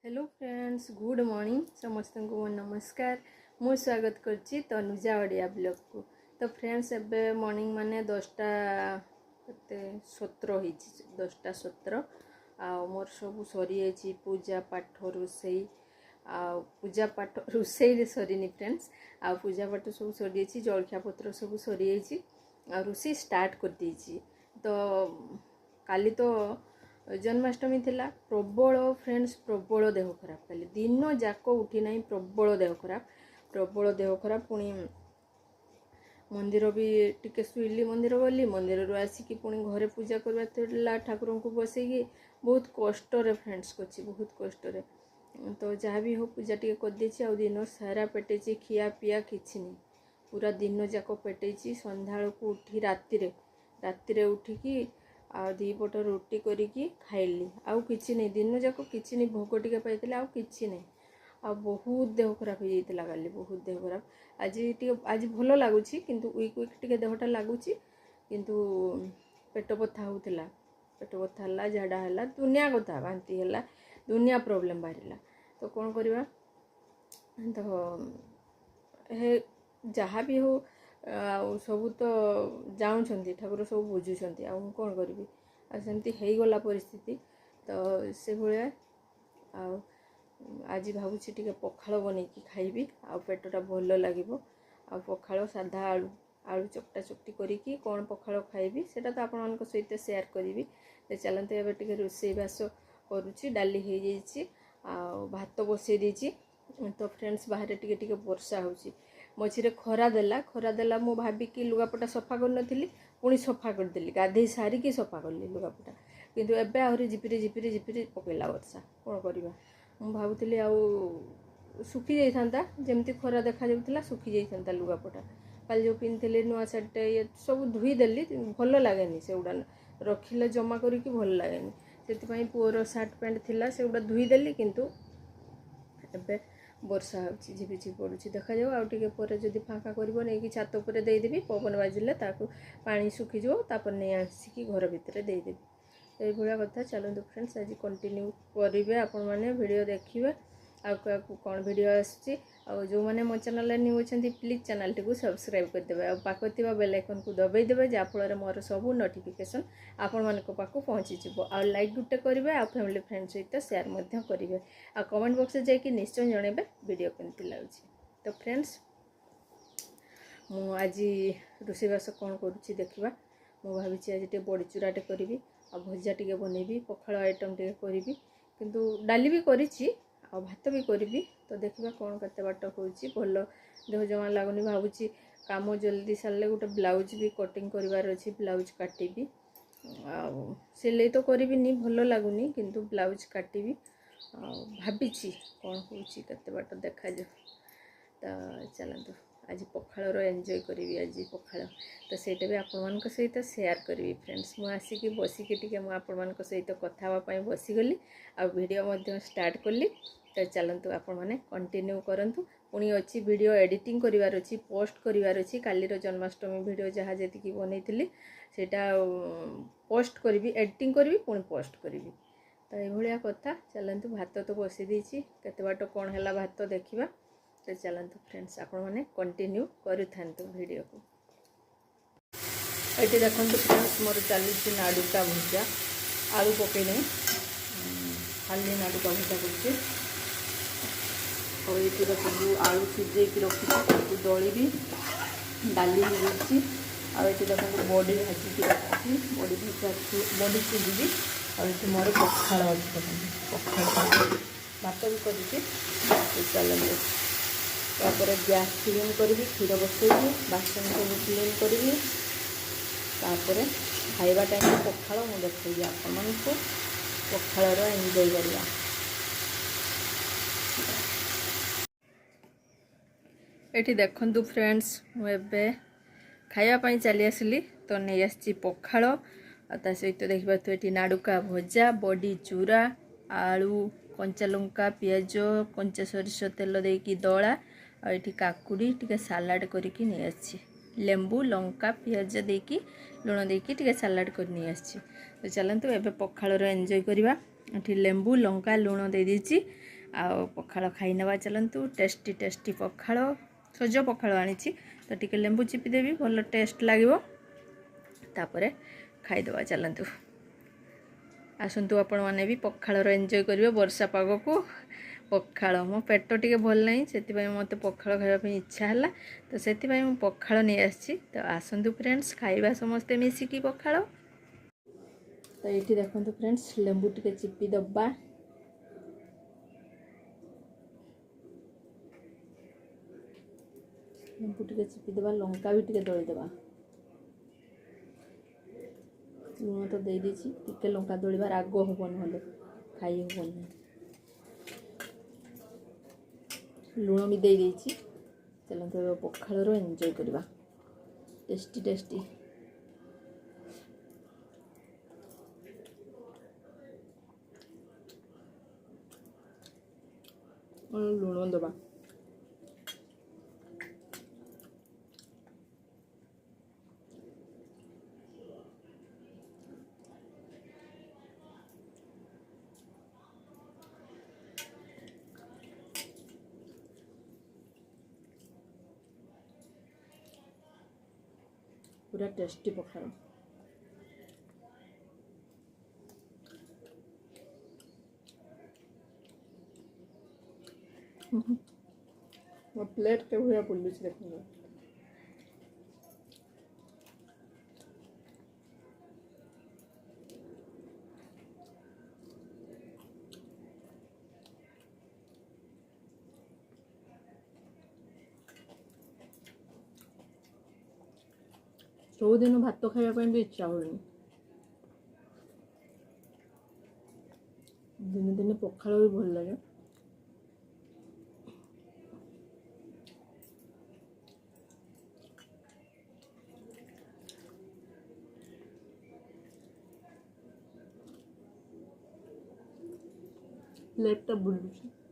Hello friends good morning समस्त को मो नमस्कार मु स्वागत करछि तनुजा ओडिया ब्लॉग को। तो फ्रेंड्स एबे मॉर्निंग माने 10टा 17 होइछि 10टा 17 आ मोर सब सरी जाइछि पूजा पाठ रोसई आ पूजा पाठ रोसई रे सरीनी फ्रेंड्स आ पूजा पाठ सब सरी जाइछि जलखिया पत्र सब सरी जाइछि आ रोसई स्टार्ट कर दीछि। तो काली तो जन्माष्टमी थिला प्रबल फ्रेंड्स प्रबल देह खराब काली दिन जाक उठी ना प्रबल देह खराब पुणी मंदिर भी टिके शुइली मंदिर गली मंदिर रू आसिकी पुणी घरे पूजा करवा ठाकुर को बसैकी बहुत कष्ट रे फ्रेंड्स करछि बहुत कष्ट रे। तो जहाँ भी हो पूजा टिके कर देछि आ दिन सारा पेटेछि खिया पिया किछि नहीं पूरा दिन जाक पेटेछि संध्या को उठी राति उठिकी आ दीपट रुटी करिकी खाइली आउ किछि नहीं दिन जाक किछि नहीं भोग टिके पाइतिले आउ किछि नहीं आ बहुत देह खराब हो जाइतिला काली बहुत देह खराब आज भल लगुछि किंतु वीक टिके देहटा लगुछि किंतु पेट बथा होतिला पेट बथा हला झाड़ा हला दुनिया कथा बांती हला दुनिया प्रॉब्लम बाहरिला। तो कौन करवा तो हे जहाँ भी हो सबू तो जाऊँच ठाकुर सब बुझुंट आ कौन करी आमती गला परिस्थिति। तो से भाया आज भावुँ टे पखाल बनईकी खाइबी आ पेटटा भल लगे आ पखाल साधा आलू आलू चकटा चकटी करी कौन पखाल खाइबी सेटा तो आपण सहित शेयर करी। तो चलते एवं टे रोसईबास करुच्ची डाली हो जाइए आ भात बसई देछि। तो फ्रेंड्स बाहर टिके वर्षा होची मझे खरा देला मु भाविकी लुगापटा सफा कर पुणी सफा करदेली गाधे सारिकी सफा कली लुगापटा किंतु एबे आहरी झिपिरी झिपिरी झिपिरी पकेला वर्षा कौन करवा मु भावुली आउ सुखी जाइथा जमती खरा देखा जाउथिला सुखी जाइथा लुगापटा काल जो पिंधि नुआ सार्टे ये सब धोईदेली भल लगे से गुड़ा रखिले जमा करिकी भल लगे से पुअर सार्ट पैंट थिला से गुड़ा धोईदेली किंतु एबे वर्षा होची झिपि झिपि पड़ुची देखा जाओ आउ टिके पर जदि फाँका करिवो नै कि छात ऊपर देदेवी पवन बाजिले ताकू पानी सुखी जो तापर नै आसिकी घर भितर देदेवी। तो ये कथा चलते फ्रेंड्स आज कंटिन्यू करेंगे आपण मैंने वीडियो देखिए आगे कौन वीडियो आसूँ जो मैंने मो चैनल न्यू अच्छा प्लीज चैनल टी सब्सक्राइब करदे आ पाखा बेल आइकन को दबाईदेवे जहाँफल मोर सब नोटिफिकेशन आपण मान पाक पहुँची आ लाइक गुटे करेंगे आ फैमिली फ्रेंड सहित शेयर करेंगे आ कमेंट बॉक्स जाकि निश्चय जनइबे वीडियो केमती लगुच। तो फ्रेंड्स मु आज रोसईबास कौन करुच्ची देखा मु भावी आज टे बड़ी चूराटे करी आ भजा टे बनैबी पखाल आइटम टे करी किंतु डाली भी करी आ भात भी करी। तो देखा कौन केते बाट होची भल देह जमा लगुनि भावुची काम जल्दी सारे गोटे ब्लाउज भी कटिंग करिवार अछि ब्लाउज काटिबी आ सिलाई तो करिबिनी भल लगुनि किंतु ब्लाउज काटिबी आ भाबिची कौन होची केते बाट देखा जा। तो चलतु आज पखाल एंजॉय करी आज पखाल तो सेटा भी आपण सहित शेयर करी फ्रेंड्स मु आसिकी बसिकी टिके मु आपण सहित कथा बसीगली आ वीडियो स्टार्ट कली। तो चलतु आपण मैंने कंटिन्यू करंतु पुणी अच्छी वीडियो एडिटिंग करिवार अछि पोस्ट करिवार अछि कालीर जन्माष्टमी वीडियो जहाँ जी बनई सेटा पोस्ट करी एडिटिंग करी पुणी पोस्ट करी। तो ये कथा चलतु भात तो बसी देछि केते बाट कौन है भात देखा। तो चलतु फ्रेंड्स आपण मैंने कंटिन्यू करूँ वीडियो को ये देखो फ्रेंड्स मोर चली नाडुका भजा आलू पकई नहीं खाली नाडुका भजा कर और ये देखो आलू सीझे रखी दली भी डाली हो और ये देखो बड़ी भाजी रखी बड़ी भजा बड़ी सीझी और ये मोर पखाल अच्छी पखाल भात भी कर चलते तापर गैस क्लीन करी क्षीर बसैबी बासन सब क्लीन करी तापर खाइबा टाइम पखाल मुझे देखी आपण पखाल एंजॉय करिया। ये देखु फ्रेंड्स मुझे खायापाई चली आसली तो नहीं आसी पखाल आ सहित देखा तो ये नाडुका भजा बड़ी चूरा आलू कंचा लंका पियाज कंचा सोरिष तेल देकी दला और ये काकुड़ी टिके सालाड करके नहीं आसी लेंबू लंका पियाज देकी लुण देकी टिके सालाड कर नहीं आसी। तो चलतु एबे पखाल एंजॉय करवा। लेंबू लंका लुण दे दीची आउ पखाल खाई नवा चलतु टेस्टी टेस्टी पखाल सज पखाल आनी तो टिके लेंबू चिपीदेवी भल टेस्ट लगे तापर खाईदवा चलतु आसतु आपण मैंने भी पखाल एंजॉय करेंगे वर्षा पाग को पखाल मो पेट टिके भल नहीं से मत पखाल खावाई इच्छा है तो से पखाल नहीं आसी तो आसतु फ्रेंड्स खाइबा समस्ते मिसिकी पखाल तो ये देखो फ्रेंड्स लेंबू टिके चिपी दबा लेंबू टिके चिपी दबा लंका भी टिके दली दबा लुण तो दे देछि टिके लंका दलिबा राग हबो नहले खाई हबो लुण भी दे देछि चलते पखाल एंजॉय करवा टेस्टी टेस्टी लुण दबा पूरा टेस्टी पखाल ମୋ ପ୍ଲେଟ୍ କେ ଭଳିଆ ବୁଲୁଛି ଦେଖନ୍ତୁ ସବୁଦିନ ଭାତ ଖାଇବା ପାଇଁ ବି ଇଚ୍ଛା ହୁଏନି ଦିନେ ଦିନେ ପଖାଳ ବି ଭଲ ଲାଗେ प्लेट बुलूची